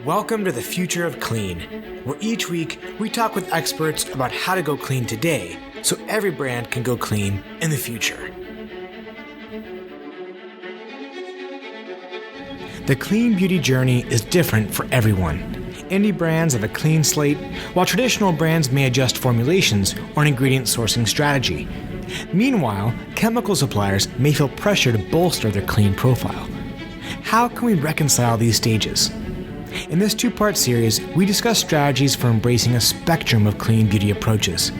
Welcome to the Future of Clean, where each week we talk with experts about how to go clean today so every brand can go clean in the future. The clean beauty journey is different for everyone. Indie brands have a clean slate, while traditional brands may adjust formulations or an ingredient sourcing strategy. Meanwhile, chemical suppliers may feel pressure to bolster their clean profile. How can we reconcile these stages? In this two-part series, we discuss strategies for embracing a spectrum of clean beauty approaches.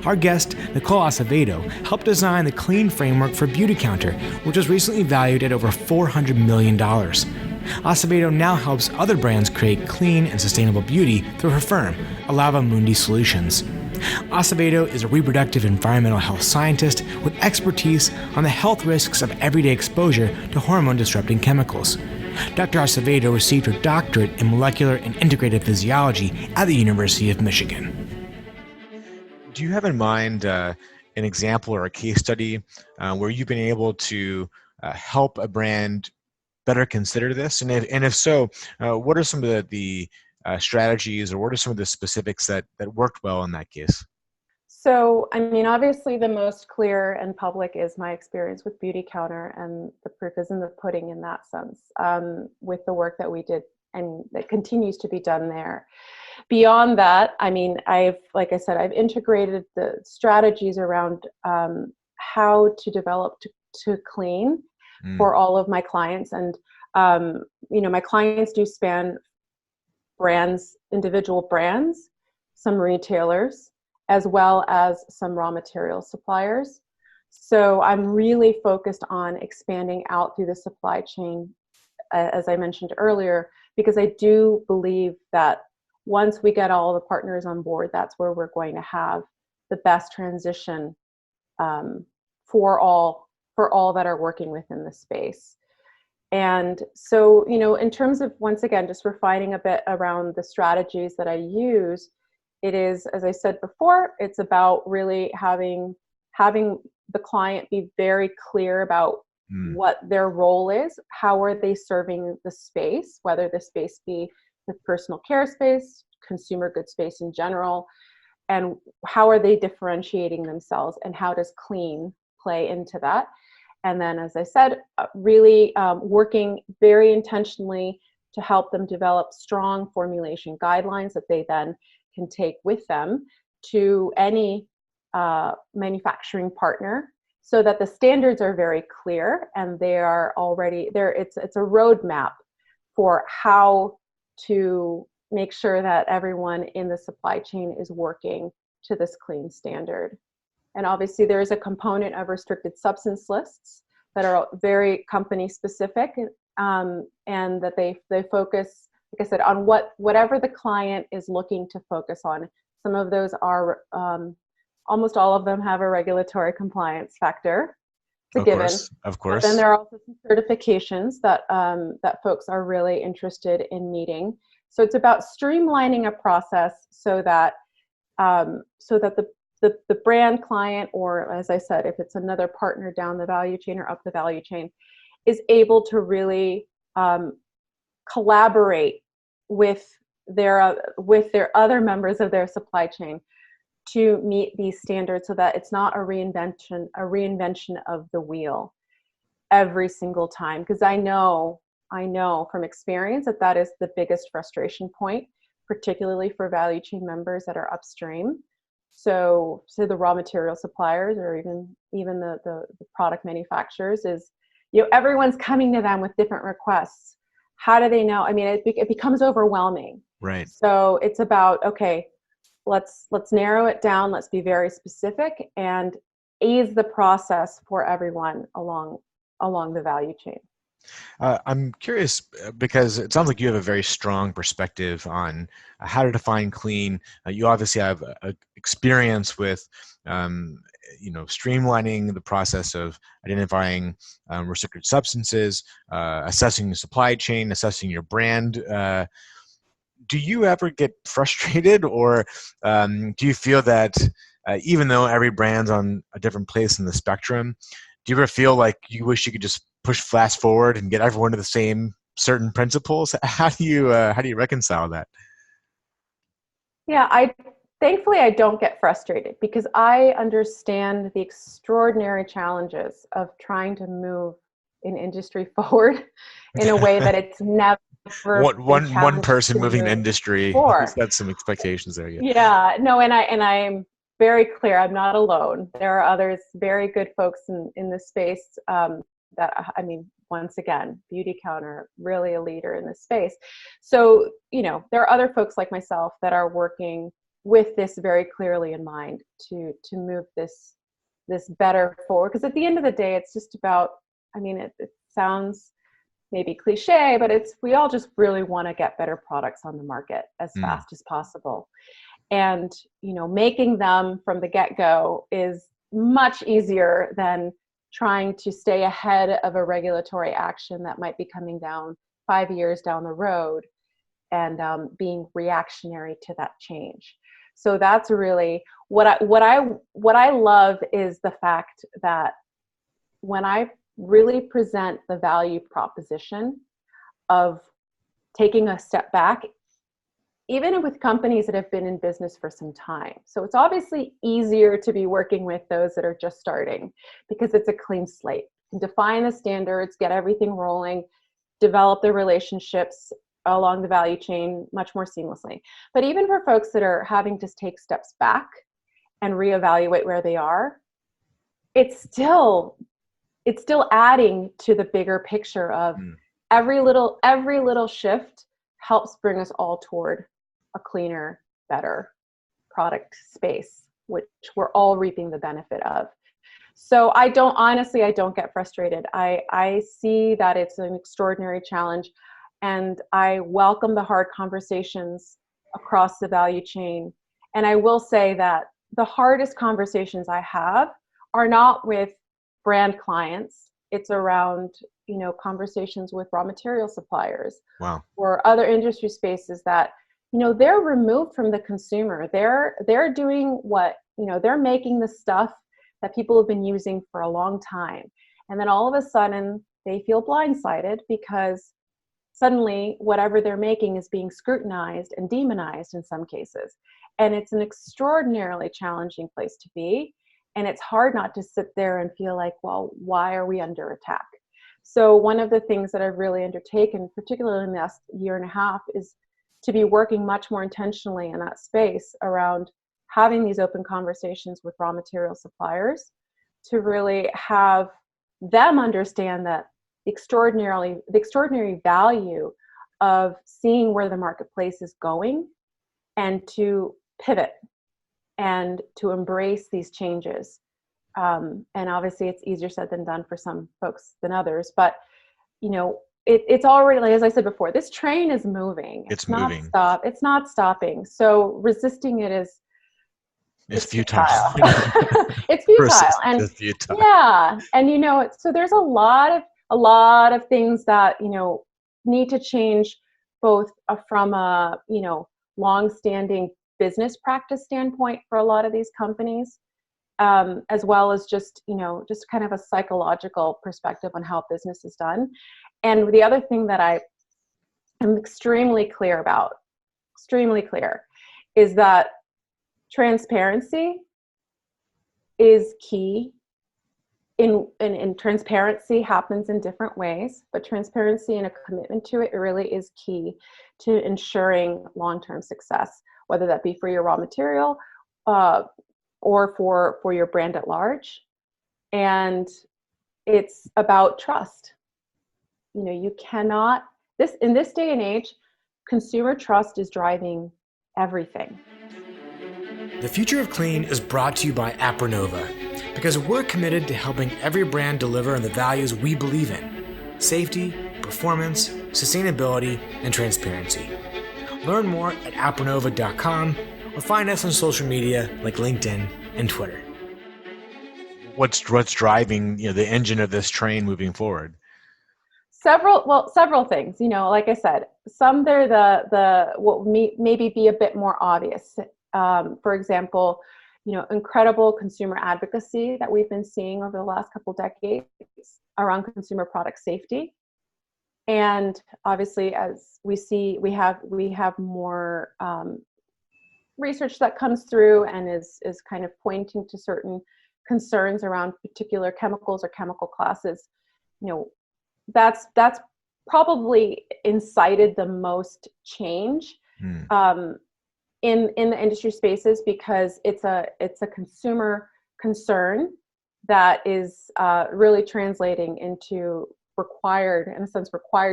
Our guest, Nicole Acevedo, helped design the clean framework for Beautycounter, which was recently valued at over $400 million. Acevedo now helps other brands create clean and sustainable beauty through her firm, Elavo Mundi Solutions. Acevedo is a reproductive environmental health scientist with expertise on the health risks of everyday exposure to hormone-disrupting chemicals. Dr. Acevedo received her doctorate in molecular and integrative physiology at the University of Michigan. Do you have in mind an example or a case study where you've been able to help a brand better consider this? And if so, what are some of the strategies, or what are some of the specifics that worked well in that case? So, obviously the most clear and public is my experience with Beautycounter, and the proof is in the pudding in that sense, with the work that we did and that continues to be done there. Beyond that, I've integrated the strategies around how to develop to clean for all of my clients. And, my clients do span brands, individual brands, some retailers, as well as some raw material suppliers. So I'm really focused on expanding out through the supply chain, as I mentioned earlier, because I do believe that once we get all the partners on board, that's where we're going to have the best transition for all that are working within the space. And so, in terms of, once again, just refining a bit around the strategies that I use, it is, as I said before, it's about really having the client be very clear about what their role is, how are they serving the space, whether the space be the personal care space, consumer goods space in general, and how are they differentiating themselves, and how does clean play into that? And then, as I said, really working very intentionally to help them develop strong formulation guidelines that they then can take with them to any manufacturing partner, so that the standards are very clear and they are already there. It's a roadmap for how to make sure that everyone in the supply chain is working to this clean standard. And obviously there is a component of restricted substance lists that are very company specific, and that they focus, like I said, on whatever the client is looking to focus on. Some of those are, almost all of them have a regulatory compliance factor. It's a given. Of course. But then there are also some certifications that that folks are really interested in meeting. So it's about streamlining a process so that the brand client, or as I said, if it's another partner down the value chain or up the value chain, is able to really collaborate with their other members of their supply chain to meet these standards, so that it's not a reinvention of the wheel every single time. Because I know from experience that is the biggest frustration point, particularly for value chain members that are upstream. So the raw material suppliers, or even the product manufacturers, is, everyone's coming to them with different requests. How do they know? It becomes overwhelming. Right. So it's about, okay, let's narrow it down. Let's be very specific and ease the process for everyone along the value chain. I'm curious because it sounds like you have a very strong perspective on how to define clean. You obviously have experience with, streamlining the process of identifying restricted substances, assessing the supply chain, assessing your brand. Do you ever get frustrated, or do you feel that even though every brand's on a different place in the spectrum, do you ever feel like you wish you could just push fast forward and get everyone to the same certain principles? How do you reconcile that? Yeah, thankfully I don't get frustrated because I understand the extraordinary challenges of trying to move an industry forward in a way that it's never been One challenged person to moving the move industry has before. got some expectations there. Yeah. Yeah, no, I'm very clear. I'm not alone. There are others, very good folks in this space. That I mean, once again, Beautycounter, really a leader in this space. So, there are other folks like myself that are working with this very clearly in mind to move this better forward. Because at the end of the day, it's just about. I mean, it sounds maybe cliche, but we all just really want to get better products on the market as Mm. fast as possible. And making them from the get-go is much easier than trying to stay ahead of a regulatory action that might be coming down 5 years down the road, and being reactionary to that change. So that's really what I love, is the fact that when I really present the value proposition of taking a step back, even with companies that have been in business for some time. So it's obviously easier to be working with those that are just starting because it's a clean slate. Define the standards, get everything rolling, develop the relationships along the value chain much more seamlessly. But even for folks that are having to take steps back and reevaluate where they are, it's still adding to the bigger picture of every little shift helps bring us all toward a cleaner, better product space, which we're all reaping the benefit of. So I don't get frustrated. I see that it's an extraordinary challenge, and I welcome the hard conversations across the value chain. And I will say that the hardest conversations I have are not with brand clients. It's around, conversations with raw material suppliers. Wow. Or other industry spaces that, they're removed from the consumer. They're doing what, they're making the stuff that people have been using for a long time. And then all of a sudden they feel blindsided because suddenly whatever they're making is being scrutinized and demonized in some cases. And it's an extraordinarily challenging place to be. And it's hard not to sit there and feel like, well, why are we under attack? So one of the things that I've really undertaken, particularly in the last year and a half, is to be working much more intentionally in that space around having these open conversations with raw material suppliers to really have them understand that the extraordinary value of seeing where the marketplace is going, and to pivot and to embrace these changes. And obviously it's easier said than done for some folks than others, but it's already, like, as I said before, this train is moving. It's moving. It's not stopping. So resisting it is futile. It's futile. It's futile. Yeah. And so there's a lot of things that, need to change, both from a, long-standing business practice standpoint for a lot of these companies, as well as just kind of a psychological perspective on how business is done. And the other thing that I am extremely clear is that transparency is key. In transparency happens in different ways, but transparency and a commitment to it really is key to ensuring long-term success, whether that be for your raw material or for your brand at large. And it's about trust. You cannot, in this day and age, consumer trust is driving everything. The Future of Clean is brought to you by Apernova, because we're committed to helping every brand deliver on the values we believe in: safety, performance, sustainability, and transparency. Learn more at apernova.com or find us on social media like LinkedIn and Twitter. What's driving the engine of this train moving forward? Several things. Like I said, some they're the what maybe be a bit more obvious. For example, incredible consumer advocacy that we've been seeing over the last couple decades around consumer product safety. And obviously, as we see, we have more research that comes through and is kind of pointing to certain concerns around particular chemicals or chemical classes. You know, that's probably incited the most change in the industry spaces, because it's a consumer concern that is really translating into required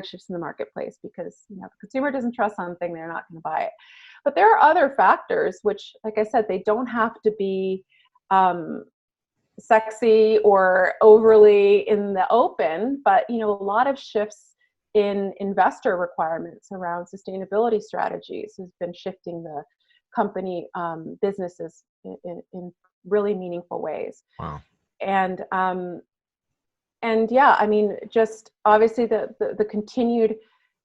shifts in the marketplace, because if the consumer doesn't trust something, they're not going to buy it. But there are other factors which, like I said, they don't have to be sexy or overly in the open, but a lot of shifts in investor requirements around sustainability strategies has been shifting the company businesses in really meaningful ways. Wow. And yeah, I mean, just obviously the continued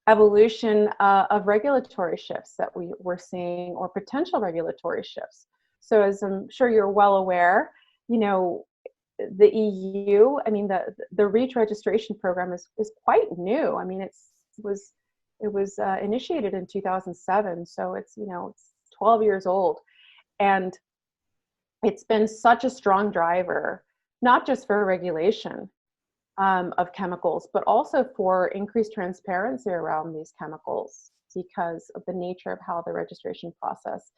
evolution of regulatory shifts that we're seeing, or potential regulatory shifts. So as I'm sure you're well aware, the EU, I mean, the REACH registration program is quite new. I mean, it was initiated in 2007, so it's 12 years old, and it's been such a strong driver, not just for regulation of chemicals, but also for increased transparency around these chemicals, because of the nature of how the registration process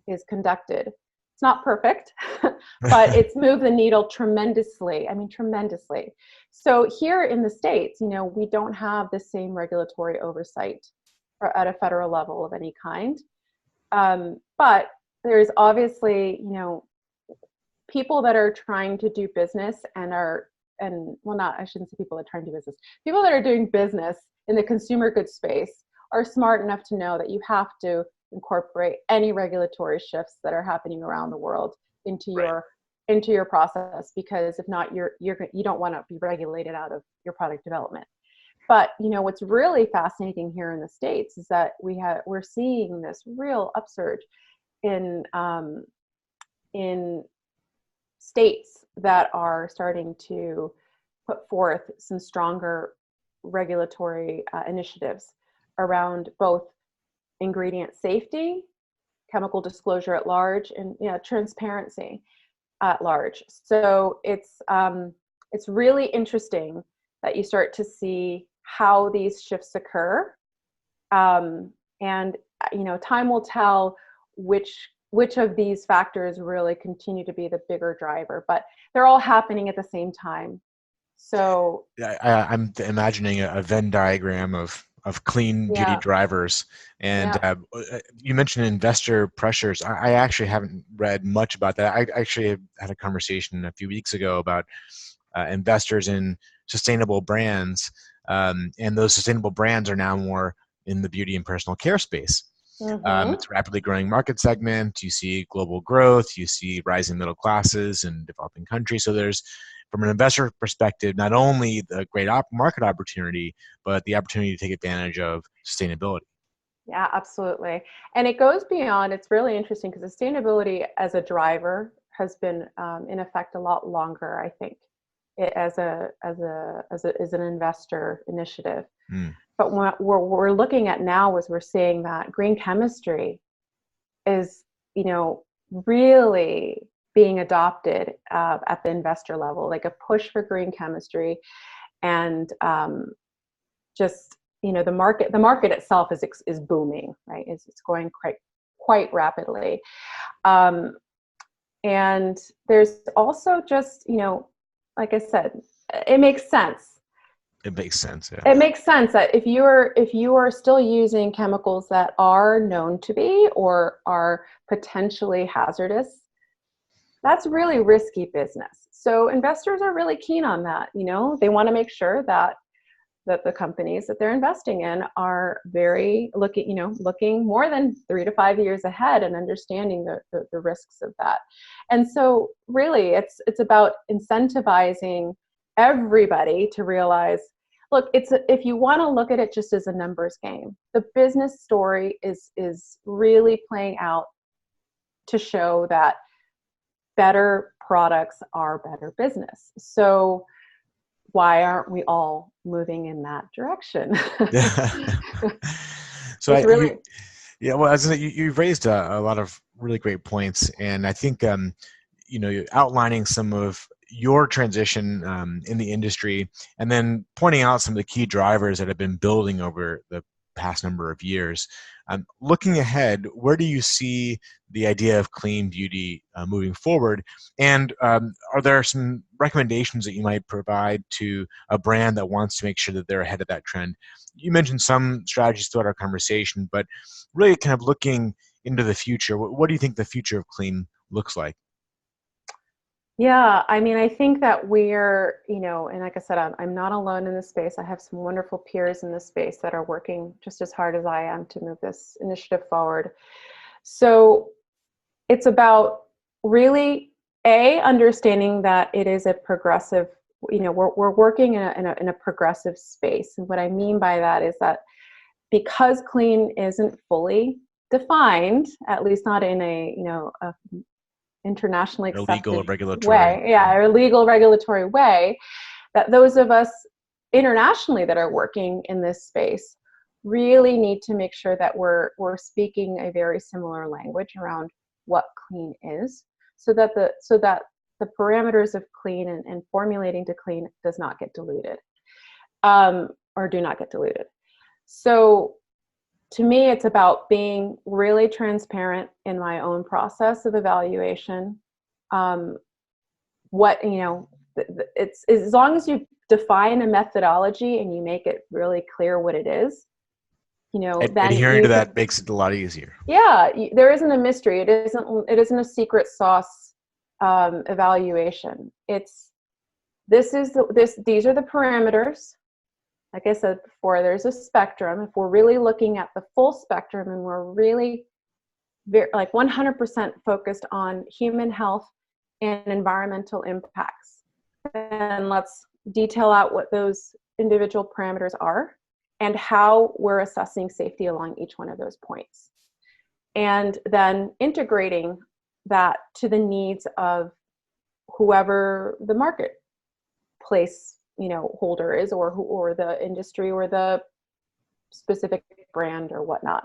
is conducted. It's not perfect, but it's moved the needle tremendously. I mean, tremendously. So here in the States, we don't have the same regulatory oversight at a federal level of any kind. But there's obviously, people that are trying to do business I shouldn't say people that are trying to do business. People that are doing business in the consumer goods space are smart enough to know that you have to incorporate any regulatory shifts that are happening around the world into your process, because if not, you don't want to be regulated out of your product development. But what's really fascinating here in the States is that we're seeing this real upsurge in states that are starting to put forth some stronger regulatory initiatives around both ingredient safety, chemical disclosure at large, and transparency at large. So it's really interesting that you start to see how these shifts occur, and time will tell which of these factors really continue to be the bigger driver, but they're all happening at the same time. So I'm imagining a Venn diagram of clean beauty drivers. And you mentioned investor pressures. I actually haven't read much about that. I actually had a conversation a few weeks ago about investors in sustainable brands. And those sustainable brands are now more in the beauty and personal care space. It's a rapidly growing market segment. You see global growth, you see rising middle classes in developing countries. So there's, from an investor perspective, not only the great market opportunity, but the opportunity to take advantage of sustainability. Yeah, absolutely. And it goes beyond, it's really interesting because sustainability as a driver has been in effect a lot longer, I think, as an investor initiative. But what we're looking at now is we're seeing that green chemistry is, really being adopted at the investor level, like a push for green chemistry, and just the market itself is booming, right? It's growing quite rapidly, and there's also just like I said, it makes sense. It makes sense. Yeah. It makes sense that if you are still using chemicals that are known to be or are potentially hazardous, that's really risky business. So investors are really keen on that. They want to make sure that the companies that they're investing in are very looking more than 3 to 5 years ahead and understanding the risks of that. And so really it's about incentivizing everybody to realize, look, if you want to look at it just as a numbers game, the business story is really playing out to show that better products are better business. So why aren't we all moving in that direction? So It's really, yeah, well, as you've raised a lot of really great points, and I think you're outlining some of your transition in the industry, and then pointing out some of the key drivers that have been building over the past number of years. Looking ahead, where do you see the idea of clean beauty moving forward? And are there some recommendations that you might provide to a brand that wants to make sure that they're ahead of that trend? You mentioned some strategies throughout our conversation, but really kind of looking into the future, what do you think the future of clean looks like? yeah, I mean, I think that we're, you know, and like I said, I'm not alone in this space. I have some wonderful peers in this space that are working just as hard as I am to move this initiative forward. So it's about really understanding that it is a progressive, you know, we're working in a progressive space. And what I mean by that is that because clean isn't fully defined, at least not in a, you know, a internationally Or legal, accepted regulatory? way, yeah, or legal regulatory way, that those of us internationally that are working in this space really need to make sure that we're speaking a very similar language around what clean is, so that the parameters of clean and formulating to clean does not get diluted, or do not get diluted. So to me, it's about being really transparent in my own process of evaluation. What, you know, it's as long as you define a methodology and you make it really clear what it is, you know, then Adhering to you can, that makes it a lot easier. yeah, there isn't a mystery. It isn't a secret sauce evaluation. It's, these are the parameters. Like I said before, there's a spectrum. If we're really looking at the full spectrum and we're really like 100% focused on human health and environmental impacts, then let's detail out what those individual parameters are and how we're assessing safety along each one of those points. And then integrating that to the needs of whoever the marketplace, you know, holder is, or the industry, or the specific brand or whatnot.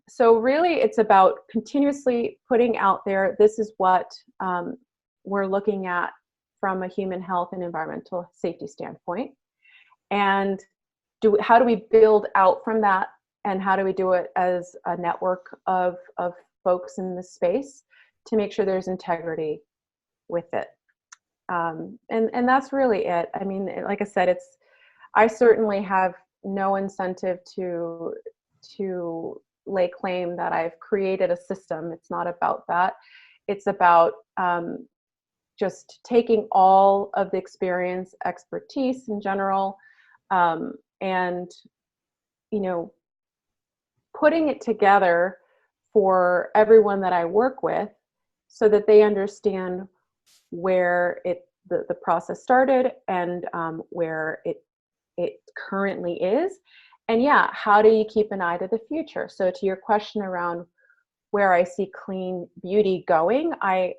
So really it's about continuously putting out there, this is what we're looking at from a human health and environmental safety standpoint. And how do we build out from that, and how do we do it as a network of folks in the space to make sure there's integrity with it. And that's really it. I mean, like I said, I certainly have no incentive to lay claim that I've created a system. It's not about that. It's about just taking all of the experience, expertise in general, and, you know, putting it together for everyone that I work with so that they understand where the process started, and where it currently is. And yeah, how do you keep an eye to the future? So to your question around where I see clean beauty going, I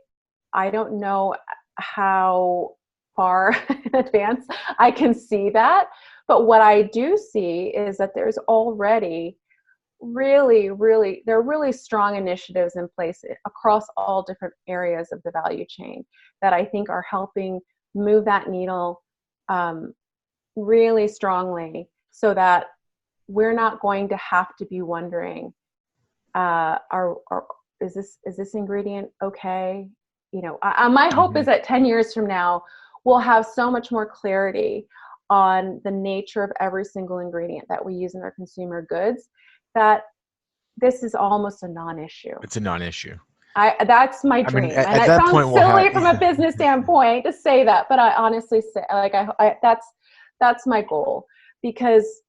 don't know how far in advance I can see that. But what I do see is that there's already there are really strong initiatives in place across all different areas of the value chain that I think are helping move that needle really strongly, so that we're not going to have to be wondering, is this ingredient okay? You know, my hope is that 10 years from now, we'll have so much more clarity on the nature of every single ingredient that we use in our consumer goods, that this is almost a non-issue. It's a non-issue. That's my I mean, dream, and at it that sounds point, we'll silly have. from a business standpoint to say that, but I honestly say, like, that's my goal, because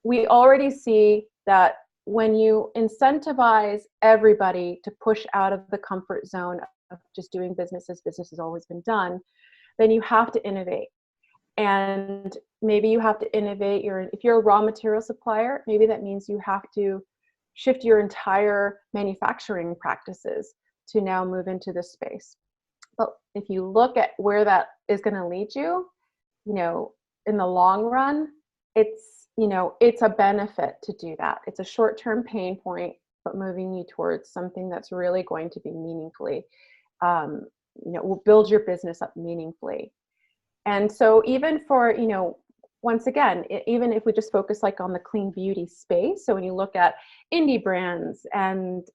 we already see that when you incentivize everybody to push out of the comfort zone of just doing business as business has always been done, then you have to innovate. And maybe you have to innovate if you're a raw material supplier, maybe that means you have to shift your entire manufacturing practices to now move into this space. But if you look at where that is going to lead you, in the long run, it's a benefit to do that. It's a short-term pain point, but moving you towards something that's really going to be meaningfully, will build your business up meaningfully. And so even for, once again, even if we just focus like on the clean beauty space, so when you look at indie brands and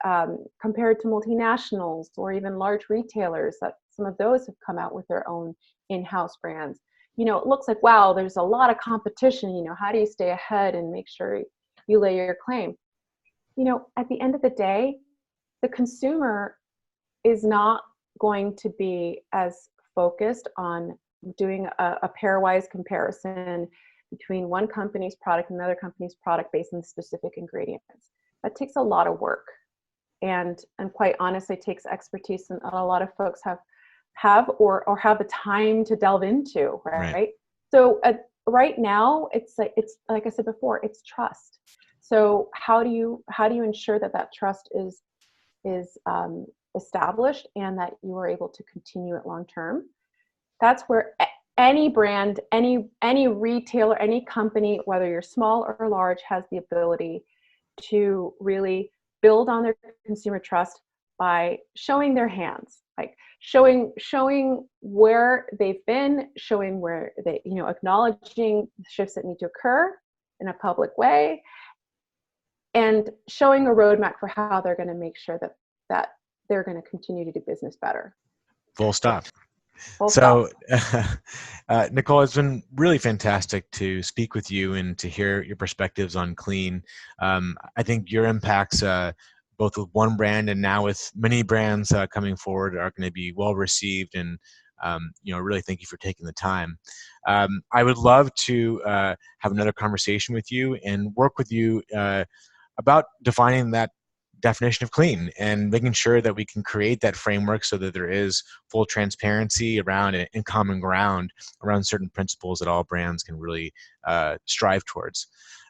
compared to multinationals or even large retailers, that some of those have come out with their own in-house brands, it looks like, wow, there's a lot of competition. How do you stay ahead and make sure you lay your claim? At the end of the day, the consumer is not going to be as focused on doing a pairwise comparison between one company's product and another company's product based on specific ingredients. That takes a lot of work, and quite honestly takes expertise and a lot of folks have or have the time to delve into, right? So right now it's like I said before, it's trust. So how do you ensure that trust is established and that you are able to continue it long term? That's where any brand, any retailer, any company, whether you're small or large, has the ability to really build on their consumer trust by showing their hands, like showing where they've been, showing where they, acknowledging the shifts that need to occur in a public way, and showing a roadmap for how they're going to make sure that they're going to continue to do business better. Full stop. So, Nicole, it's been really fantastic to speak with you and to hear your perspectives on clean. I think your impacts, both with one brand and now with many brands coming forward, are going to be well received. And really thank you for taking the time. I would love to have another conversation with you and work with you about defining that definition of clean and making sure that we can create that framework so that there is full transparency around it and common ground around certain principles that all brands can really strive towards.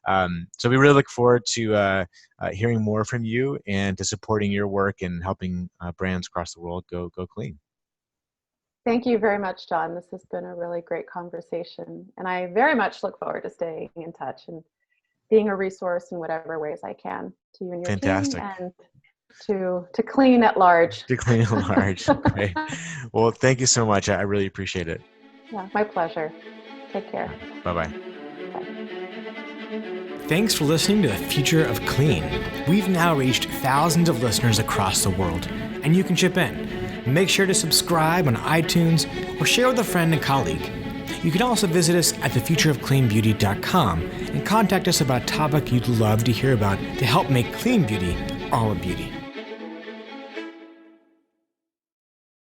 So we really look forward to hearing more from you and to supporting your work and helping brands across the world go clean. Thank you very much, John. This has been a really great conversation, and I very much look forward to staying in touch and being a resource in whatever ways I can to you and your Fantastic. team, and to clean at large. To clean at large. Great. Well, thank you so much. I really appreciate it. Yeah, my pleasure. Take care. Bye-bye. Bye. Thanks for listening to The Future of Clean. We've now reached thousands of listeners across the world, and you can chip in. Make sure to subscribe on iTunes or share with a friend and colleague. You can also visit us at thefutureofcleanbeauty.com and contact us about a topic you'd love to hear about to help make clean beauty all a beauty.